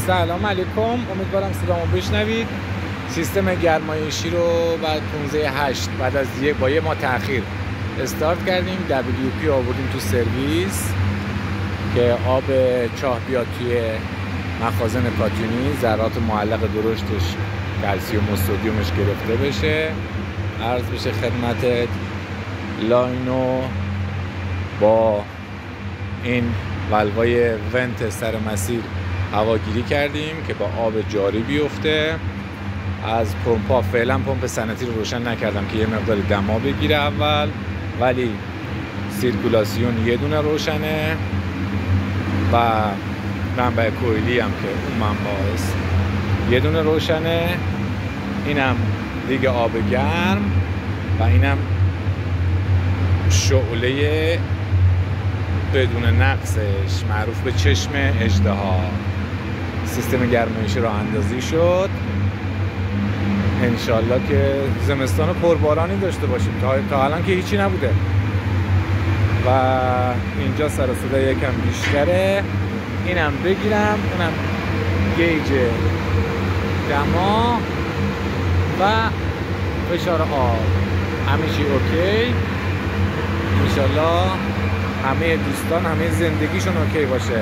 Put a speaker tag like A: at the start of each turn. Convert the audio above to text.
A: سلام علیکم، امیدوارم صدامو بشنوید. سیستم گرمایشی رو بعد 15/8 بعد از با یه ماه تأخیر استارت کردیم. WP آوردیم تو سرویس که آب چاه بیاد توی مخازن کاتیونی، ذرات معلق درشتش کلسیم و سدیمش گرفته بشه. عرض بشه خدمتت لاینو با این والوای ونت سر مسیر هواگیری کردیم که با آب جاری بیفته. از پمپا فعلا پمپ سنتی رو روشن نکردم که یه مقدار دما بگیره اول، ولی سیرکولاسیون یه دونه روشنه و منبع کویلی هم که اون منبع است یه دونه روشنه. اینم دیگه آب گرم و اینم شعله بدون نقصش معروف به چشم اژدها. سیستم گرمایشی راه اندازی شد. انشالله که زمستان پربارانی داشته باشیم. تا الان که هیچی نبوده و اینجا سر و صدا یکم بیشتره. اینم بگیرم، اونم گیج دما و فشار آب، همه چی اوکی. انشالله همه دوستان همه زندگیشون اوکی باشه.